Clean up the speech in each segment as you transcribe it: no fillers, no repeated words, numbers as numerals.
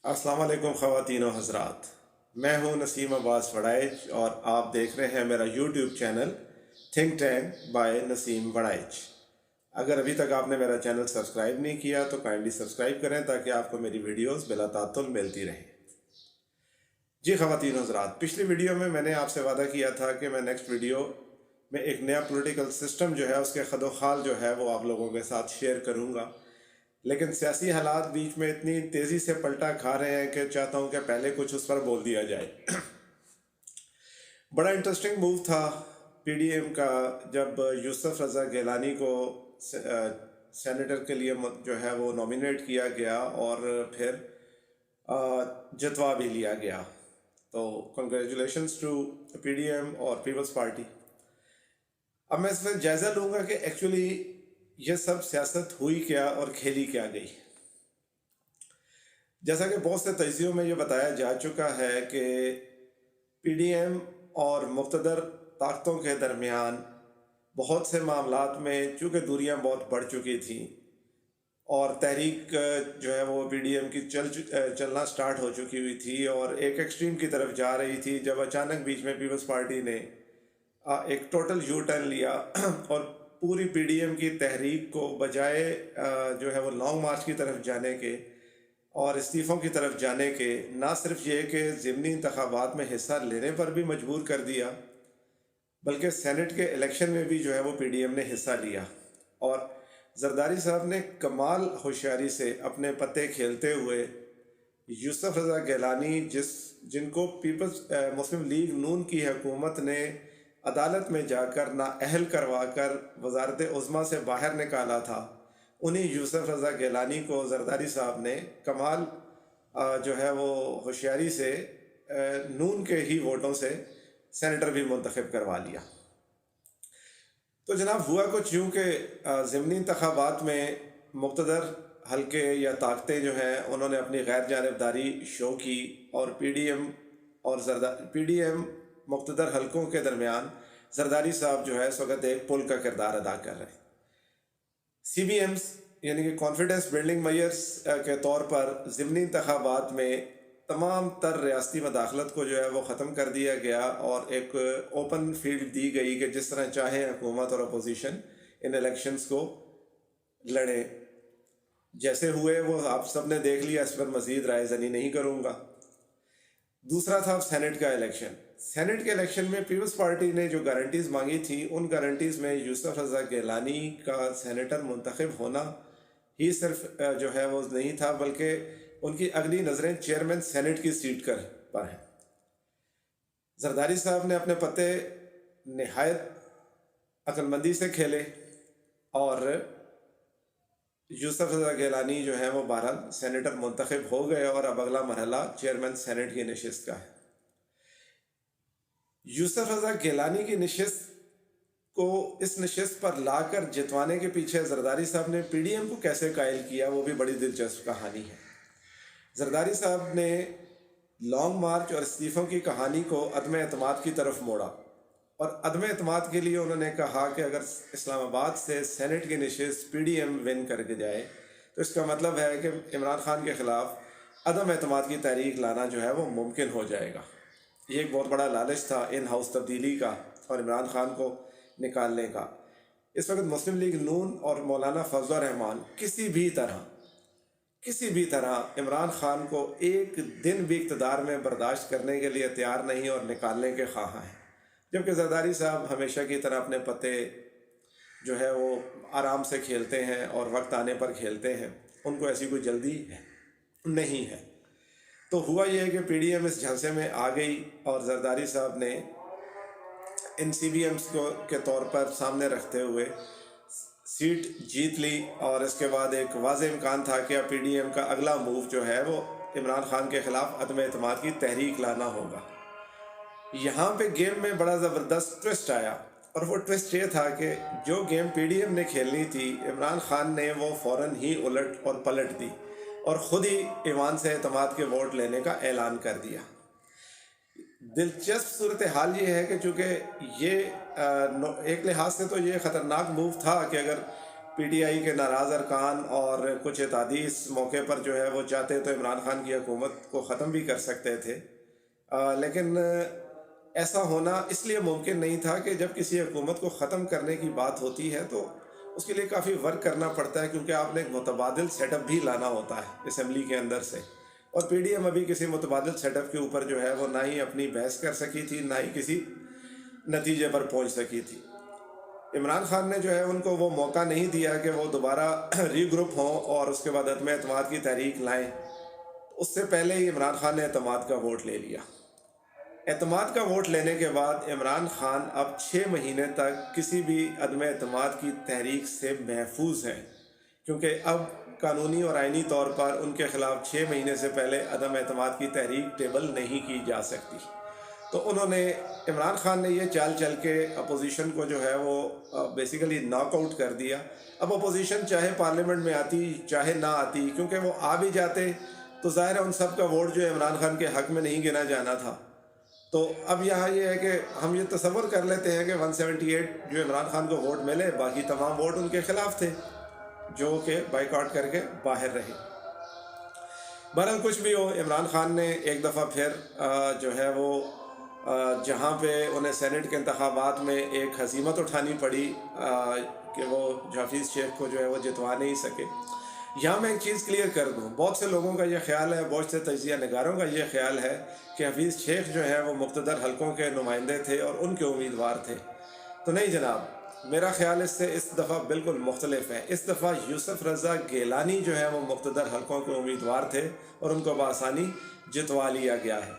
السلام علیکم خواتین و حضرات، میں ہوں نسیم عباس وڑائچ اور آپ دیکھ رہے ہیں میرا YouTube channel think tank by Naseem Waraich. اگر ابھی تک آپ نے میرا چینل سبسکرائب نہیں کیا تو کائنڈلی سبسکرائب کریں تاکہ آپ کو میری ویڈیوز بلا تعطل ملتی رہیں۔ جی خواتین و حضرات، پچھلی ویڈیو میں نے آپ سے وعدہ کیا تھا کہ میں نیکسٹ ویڈیو میں ایک نیا پولیٹیکل سسٹم جو ہے اس کے خد و خال جو ہے وہ آپ لوگوں کے ساتھ شیئر کروں گا، لیکن سیاسی حالات بیچ میں اتنی تیزی سے پلٹا کھا رہے ہیں کہ چاہتا ہوں کہ پہلے کچھ اس پر بول دیا جائے۔ بڑا انٹرسٹنگ موو تھا پی ڈی ایم کا جب یوسف رضا گیلانی کو سینیٹر کے لیے جو ہے وہ نامینیٹ کیا گیا اور پھر جتوا بھی لیا گیا۔ تو congratulations to P D M اور پیپلز پارٹی۔ اب میں اس میں جائزہ لوں گا کہ ایکچولی یہ سب سیاست ہوئی کیا اور کھیلی کیا گئی۔ جیسا کہ بہت سے تجزیوں میں یہ بتایا جا چکا ہے کہ پی ڈی ایم اور مقتدر طاقتوں کے درمیان بہت سے معاملات میں چونکہ دوریاں بہت بڑھ چکی تھیں اور تحریک جو ہے وہ پی ڈی ایم کی چلنا سٹارٹ ہو چکی ہوئی تھی اور ایک ایکسٹریم کی طرف جا رہی تھی، جب اچانک بیچ میں پیپلز پارٹی نے ایک ٹوٹل یو ٹرن لیا اور پوری پی ڈی ایم کی تحریک کو بجائے جو ہے وہ لانگ مارچ کی طرف جانے کے اور استعفوں کی طرف جانے کے، نہ صرف یہ کہ ضمنی انتخابات میں حصہ لینے پر بھی مجبور کر دیا، بلکہ سینٹ کے الیکشن میں بھی جو ہے وہ پی ڈی ایم نے حصہ لیا۔ اور زرداری صاحب نے کمال ہوشیاری سے اپنے پتے کھیلتے ہوئے یوسف رضا گیلانی جن کو مسلم لیگ نون کی حکومت نے عدالت میں جا کر نااہل کروا کر وزارت عظمیٰ سے باہر نکالا تھا، انہی یوسف رضا گیلانی کو زرداری صاحب نے کمال جو ہے وہ ہوشیاری سے نون کے ہی ووٹوں سے سینیٹر بھی منتخب کروا لیا۔ تو جناب ہوا کچھ یوں کہ ضمنی انتخابات میں مقتدر حلقے یا طاقتیں جو ہیں انہوں نے اپنی غیر جانبداری شو کی اور پی ڈی ایم مقتدر حلقوں کے درمیان زرداری صاحب جو ہے اس وقت ایک پل کا کردار ادا کر رہے ہیں۔ سی بی ایمز یعنی کہ کانفیڈنس بلڈنگ میئرز کے طور پر ضمنی انتخابات میں تمام تر ریاستی مداخلت کو جو ہے وہ ختم کر دیا گیا اور ایک اوپن فیلڈ دی گئی کہ جس طرح چاہیں حکومت اور اپوزیشن ان الیکشنز کو لڑیں۔ جیسے ہوئے وہ آپ سب نے دیکھ لیا، اس پر مزید رائے زنی نہیں کروں گا۔ دوسرا تھا سینٹ کا الیکشن۔ سینٹ کے الیکشن میں پیپلز پارٹی نے جو گارنٹیز مانگی تھیں، ان گارنٹیز میں یوسف رضا گیلانی کا سینیٹر منتخب ہونا ہی صرف جو ہے وہ نہیں تھا، بلکہ ان کی اگلی نظریں چیئرمین سینٹ کی سیٹ پر ہیں۔ زرداری صاحب نے اپنے پتے نہایت عقل مندی سے کھیلے اور یوسف رضا گیلانی جو ہے وہ بہرحال سینیٹر منتخب ہو گئے اور اب اگلا مرحلہ چیئرمین سینٹ کی نشست کا ہے۔ یوسف رضا گیلانی کی نشست کو اس نشست پر لا کر جتوانے کے پیچھے زرداری صاحب نے پی ڈی ایم کو کیسے قائل کیا، وہ بھی بڑی دلچسپ کہانی ہے۔ زرداری صاحب نے لانگ مارچ اور استعفوں کی کہانی کو عدم اعتماد کی طرف موڑا اور عدم اعتماد کے لیے انہوں نے کہا کہ اگر اسلام آباد سے سینٹ کی نشست پی ڈی ایم ون کر کے جائے تو اس کا مطلب ہے کہ عمران خان کے خلاف عدم اعتماد کی تحریک لانا جو ہے وہ ممکن ہو جائے گا۔ یہ ایک بہت بڑا لالچ تھا ان ہاؤس تبدیلی کا اور عمران خان کو نکالنے کا۔ اس وقت مسلم لیگ نون اور مولانا فضل الرحمان کسی بھی طرح عمران خان کو ایک دن بھی اقتدار میں برداشت کرنے کے لیے تیار نہیں اور نکالنے کے خواہاں ہیں، جبکہ زرداری صاحب ہمیشہ کی طرح اپنے پتے جو ہے وہ آرام سے کھیلتے ہیں اور وقت آنے پر کھیلتے ہیں، ان کو ایسی کوئی جلدی نہیں ہے۔ تو ہوا یہ ہے کہ پی ڈی ایم اس جھانسے میں آ گئی اور زرداری صاحب نے ان سی بی ایمز کو کے طور پر سامنے رکھتے ہوئے سیٹ جیت لی اور اس کے بعد ایک واضح امکان تھا کہ اب پی ڈی ایم کا اگلا موو جو ہے وہ عمران خان کے خلاف عدم اعتماد کی تحریک لانا ہوگا۔ یہاں پہ گیم میں بڑا زبردست ٹوسٹ آیا اور وہ ٹوسٹ یہ تھا کہ جو گیم پی ڈی ایم نے کھیلنی تھی عمران خان نے وہ فوراً ہی الٹ اور پلٹ دی اور خود ہی ایوان سے اعتماد کے ووٹ لینے کا اعلان کر دیا۔ دلچسپ صورتحال یہ ہے کہ چونکہ یہ ایک لحاظ سے تو یہ خطرناک موو تھا کہ اگر پی ٹی آئی کے ناراض ارکان اور کچھ اتحادی اس موقع پر جو ہے وہ چاہتے تو عمران خان کی حکومت کو ختم بھی کر سکتے تھے، لیکن ایسا ہونا اس لیے ممکن نہیں تھا کہ جب کسی حکومت کو ختم کرنے کی بات ہوتی ہے تو اس کے لیے کافی ورک کرنا پڑتا ہے، کیونکہ آپ نے ایک متبادل سیٹ اپ بھی لانا ہوتا ہے اسمبلی کے اندر سے، اور پی ڈی ایم ابھی کسی متبادل سیٹ اپ کے اوپر جو ہے وہ نہ ہی اپنی بحث کر سکی تھی، نہ ہی کسی نتیجے پر پہنچ سکی تھی۔ عمران خان نے جو ہے ان کو وہ موقع نہیں دیا کہ وہ دوبارہ ری گروپ ہوں اور اس کے بعد عدم اعتماد کی تحریک لائیں۔ اس سے پہلے ہی عمران خان نے اعتماد کا ووٹ لے لیا۔ اعتماد کا ووٹ لینے کے بعد عمران خان اب 6 مہینے تک کسی بھی عدم اعتماد کی تحریک سے محفوظ ہیں، کیونکہ اب قانونی اور آئینی طور پر ان کے خلاف 6 مہینے سے پہلے عدم اعتماد کی تحریک ٹیبل نہیں کی جا سکتی۔ تو انہوں نے عمران خان نے یہ چال چل کے اپوزیشن کو جو ہے وہ بیسیکلی ناک آؤٹ کر دیا۔ اب اپوزیشن چاہے پارلیمنٹ میں آتی چاہے نہ آتی، کیونکہ وہ آ بھی جاتے تو ظاہر ہے ان سب کا ووٹ جو عمران خان کے حق میں نہیں گنا جانا تھا۔ تو اب یہاں یہ ہے کہ ہم یہ تصور کر لیتے ہیں کہ 178 جو عمران خان کو ووٹ ملے، باقی تمام ووٹ ان کے خلاف تھے جو کہ بائیکاٹ کر کے باہر رہے۔ بہرحال کچھ بھی ہو، عمران خان نے ایک دفعہ پھر جو ہے وہ جہاں پہ انہیں سینٹ کے انتخابات میں ایک ہزیمت اٹھانی پڑی کہ وہ حفیظ شیخ کو جو ہے وہ جتوا نہیں سکے۔ یہاں میں ایک چیز کلیئر کر دوں، بہت سے لوگوں کا یہ خیال ہے، بہت سے تجزیہ نگاروں کا یہ خیال ہے کہ حفیظ شیخ جو ہے وہ مقتدر حلقوں کے نمائندے تھے اور ان کے امیدوار تھے۔ تو نہیں جناب، میرا خیال اس سے اس دفعہ بالکل مختلف ہے۔ اس دفعہ یوسف رضا گیلانی جو ہے وہ مقتدر حلقوں کے امیدوار تھے اور ان کو بآسانی جتوا لیا گیا ہے،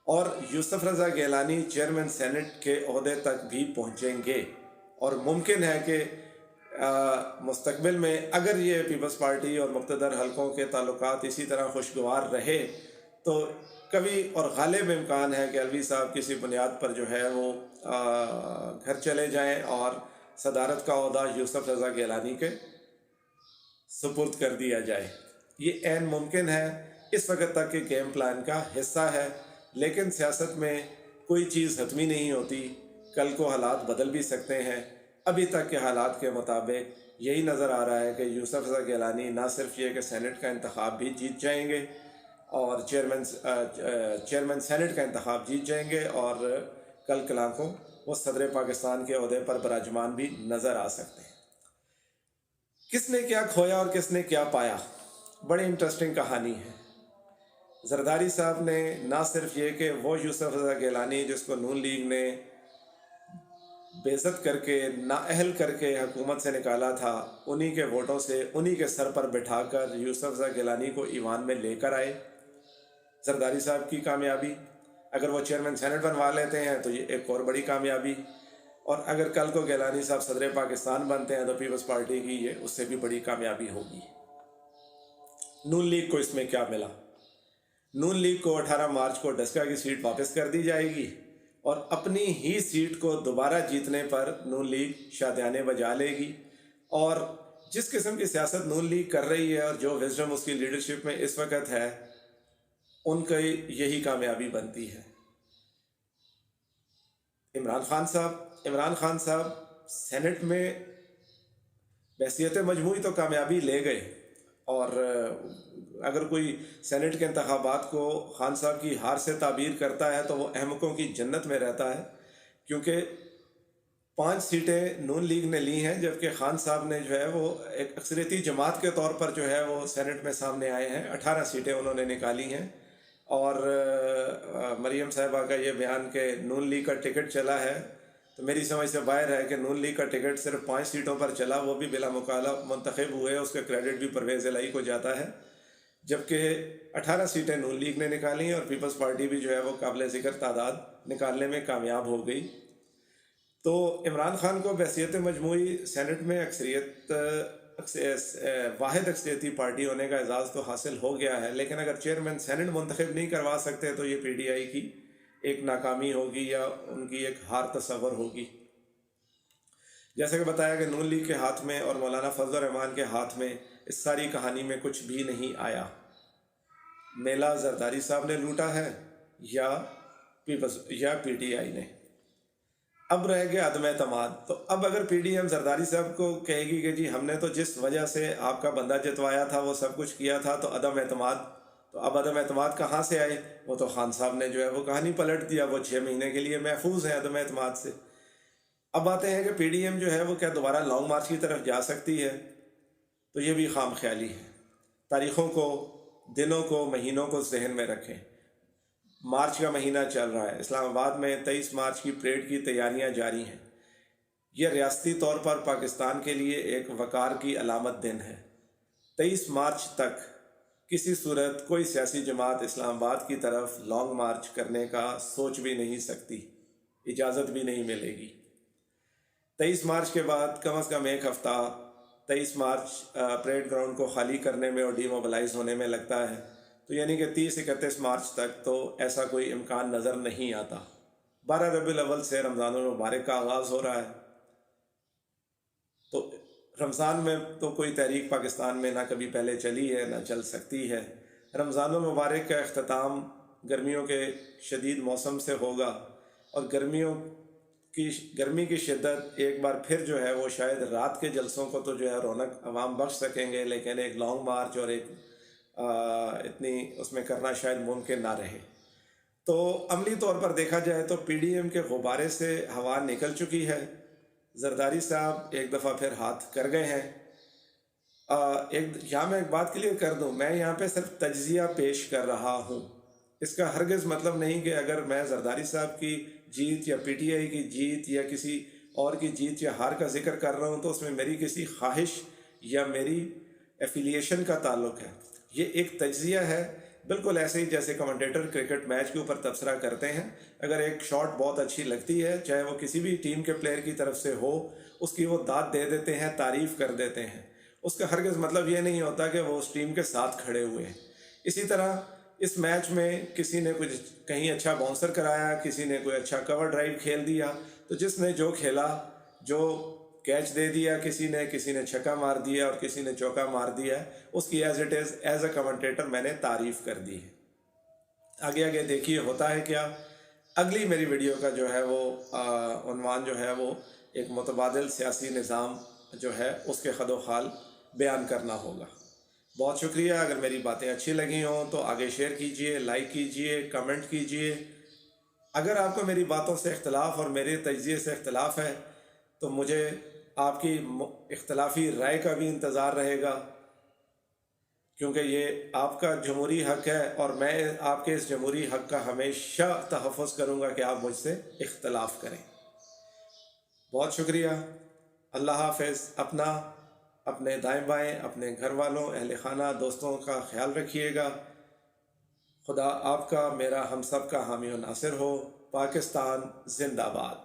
اور یوسف رضا گیلانی چیئرمین سینٹ کے عہدے تک بھی پہنچیں گے، اور ممکن ہے کہ مستقبل میں اگر یہ پیپلز پارٹی اور مقتدر حلقوں کے تعلقات اسی طرح خوشگوار رہے تو کبھی اور غالب امکان ہے کہ الوی صاحب کسی بنیاد پر جو ہے وہ گھر چلے جائیں اور صدارت کا عہدہ یوسف رضا گیلانی کے سپرد کر دیا جائے۔ یہ عین ممکن ہے، اس وقت تک کہ گیم پلان کا حصہ ہے، لیکن سیاست میں کوئی چیز حتمی نہیں ہوتی، کل کو حالات بدل بھی سکتے ہیں۔ ابھی تک کے حالات کے مطابق یہی نظر آ رہا ہے کہ یوسف رضا گیلانی نہ صرف یہ کہ سینٹ کا انتخاب بھی جیت جائیں گے اور چیئرمین سینٹ کا انتخاب جیت جائیں گے، اور کل کلاں کو وہ صدر پاکستان کے عہدے پر براجمان بھی نظر آ سکتے ہیں۔ کس نے کیا کھویا اور کس نے کیا پایا، بڑی انٹرسٹنگ کہانی ہے۔ زرداری صاحب نے نہ صرف یہ کہ وہ یوسف رضا گیلانی جس کو نون لیگ نے بے عزت کر کے نااہل کر کے حکومت سے نکالا تھا، انہی کے ووٹوں سے انہی کے سر پر بٹھا کر یوسف رضا گیلانی کو ایوان میں لے کر آئے۔ زرداری صاحب کی کامیابی، اگر وہ چیئرمین سینٹ بنوا لیتے ہیں تو یہ ایک اور بڑی کامیابی، اور اگر کل کو گیلانی صاحب صدر پاکستان بنتے ہیں تو پیپلز پارٹی کی یہ اس سے بھی بڑی کامیابی ہوگی۔ نون لیگ کو اس میں کیا ملا؟ نون لیگ کو 18 مارچ کو ڈسکا کی سیٹ واپس کر دی جائے گی، اور اپنی ہی سیٹ کو دوبارہ جیتنے پر نون لیگ شادیانے بجا لے گی، اور جس قسم کی سیاست نون لیگ کر رہی ہے اور جو وزڈم اس کی لیڈرشپ میں اس وقت ہے، ان کی یہی کامیابی بنتی ہے۔ عمران خان صاحب سینٹ میں بحیثیت مجموعی تو کامیابی لے گئے، اور اگر کوئی سینٹ کے انتخابات کو خان صاحب کی ہار سے تعبیر کرتا ہے تو وہ احمقوں کی جنت میں رہتا ہے، کیونکہ 5 سیٹیں نون لیگ نے لی ہیں، جبکہ خان صاحب نے جو ہے وہ ایک اکثریتی جماعت کے طور پر جو ہے وہ سینٹ میں سامنے آئے ہیں، 18 سیٹیں انہوں نے نکالی ہیں۔ اور مریم صاحبہ کا یہ بیان کہ نون لیگ کا ٹکٹ چلا ہے، تو میری سمجھ سے باہر ہے کہ نون لیگ کا ٹکٹ صرف 5 سیٹوں پر چلا، وہ بھی بلا مکالمہ منتخب ہوئے، اس کا کریڈٹ بھی پرویز الہی کو جاتا ہے، جبکہ 18 سیٹیں نون لیگ نے نکالی ہیں، اور پیپلز پارٹی بھی جو ہے وہ قابل ذکر تعداد نکالنے میں کامیاب ہو گئی۔ تو عمران خان کو بحیثیت مجموعی سینٹ میں واحد اکثریتی پارٹی ہونے کا اعزاز تو حاصل ہو گیا ہے، لیکن اگر چیئرمین سینٹ منتخب نہیں کروا سکتے تو یہ پی ڈی آئی کی ایک ناکامی ہوگی یا ان کی ایک ہار تصور ہوگی۔ جیسا کہ بتایا کہ نون لیگ کے ہاتھ میں اور مولانا فضل الرحمان کے ہاتھ میں اس ساری کہانی میں کچھ بھی نہیں آیا۔ میلہ زرداری صاحب نے لوٹا ہے یا پی ٹی آئی نے۔ اب رہ گیا عدم اعتماد. تو اب اگر پی ڈی ایم زرداری صاحب کو کہے گی کہ جی ہم نے تو جس وجہ سے آپ کا بندہ جتوایا تھا وہ سب کچھ کیا تھا، تو عدم اعتماد، تو اب عدم اعتماد کہاں سے آئے؟ وہ تو خان صاحب نے جو ہے وہ کہانی پلٹ دیا، وہ 6 مہینے کے لیے محفوظ ہیں عدم اعتماد سے. اب آتے ہیں کہ پی ڈی ایم جو ہے وہ کیا دوبارہ لانگ مارچ کی طرف جا سکتی ہے؟ تو یہ بھی خام خیالی ہے. تاریخوں کو، دنوں کو، مہینوں کو ذہن میں رکھیں. مارچ کا مہینہ چل رہا ہے، اسلام آباد میں 23 مارچ کی پریڈ کی تیاریاں جاری ہیں. یہ ریاستی طور پر پاکستان کے لیے ایک وقار کی علامت دن ہے. 23 مارچ تک کسی صورت کوئی سیاسی جماعت اسلام آباد کی طرف لانگ مارچ کرنے کا سوچ بھی نہیں سکتی، اجازت بھی نہیں ملے گی. 23 مارچ کے بعد کم از کم ایک ہفتہ 23 مارچ پریڈ گراؤنڈ کو خالی کرنے میں اور ڈی موبلائز ہونے میں لگتا ہے. تو یعنی کہ 30-31 مارچ تک تو ایسا کوئی امکان نظر نہیں آتا. 12 ربیع الاول سے رمضان المبارک کا آغاز ہو رہا ہے. تو رمضان میں تو کوئی تحریک پاکستان میں نہ کبھی پہلے چلی ہے نہ چل سکتی ہے. رمضان المبارک کا اختتام گرمیوں کے شدید موسم سے ہوگا، اور گرمی کی شدت ایک بار پھر جو ہے وہ شاید رات کے جلسوں کو تو جو ہے رونق عوام بخش سکیں گے، لیکن ایک لانگ مارچ اور ایک اتنی اس میں کرنا شاید ممکن نہ رہے. تو عملی طور پر دیکھا جائے تو پی ڈی ایم کے غبارے سے ہوا نکل چکی ہے. زرداری صاحب ایک دفعہ پھر ہاتھ کر گئے ہیں. یہاں میں ایک بات کلیئر کر دوں، میں یہاں پہ صرف تجزیہ پیش کر رہا ہوں. اس کا ہرگز مطلب نہیں کہ اگر میں زرداری صاحب کی جیت یا پی ٹی آئی کی جیت یا کسی اور کی جیت یا ہار کا ذکر کر رہا ہوں تو اس میں میری کسی خواہش یا میری ایفیلیشن کا تعلق ہے. یہ ایک تجزیہ ہے، بالکل ایسے ہی جیسے کمنٹیٹر کرکٹ میچ کے اوپر تبصرہ کرتے ہیں. اگر ایک شاٹ بہت اچھی لگتی ہے، چاہے وہ کسی بھی ٹیم کے پلیئر کی طرف سے ہو، اس کی وہ داد دے دیتے ہیں، تعریف کر دیتے ہیں. اس کا ہرگز مطلب یہ نہیں ہوتا کہ وہ اس ٹیم کے ساتھ کھڑے ہوئے ہیں. اسی طرح اس میچ میں کسی نے کچھ کہیں اچھا باؤنسر کرایا، کسی نے کوئی اچھا کور ڈرائیو کھیل دیا، تو جس نے جو کھیلا، جو کیچ دے دیا کسی نے چھکا مار دیا اور کسی نے چوکا مار دیا، اس کی ایز اے کمنٹیٹر میں نے تعریف کر دی ہے. آگے دیکھیے ہوتا ہے کیا. اگلی میری ویڈیو کا جو ہے وہ عنوان جو ہے وہ ایک متبادل سیاسی نظام جو ہے اس کے خد و خال بیان کرنا ہوگا. بہت شکریہ. اگر میری باتیں اچھی لگی ہوں تو آگے شیئر کیجئے، لائک کیجئے، کمنٹ کیجئے. اگر آپ کو میری باتوں سے اختلاف اور میرے تجزیے سے اختلاف ہے تو مجھے آپ کی اختلافی رائے کا بھی انتظار رہے گا، کیونکہ یہ آپ کا جمہوری حق ہے اور میں آپ کے اس جمہوری حق کا ہمیشہ تحفظ کروں گا کہ آپ مجھ سے اختلاف کریں. بہت شکریہ. اللہ حافظ. اپنے دائیں بائیں، اپنے گھر والوں، اہل خانہ، دوستوں کا خیال رکھیے گا. خدا آپ کا، میرا، ہم سب کا حامی و ناصر ہو. پاکستان زندہ باد.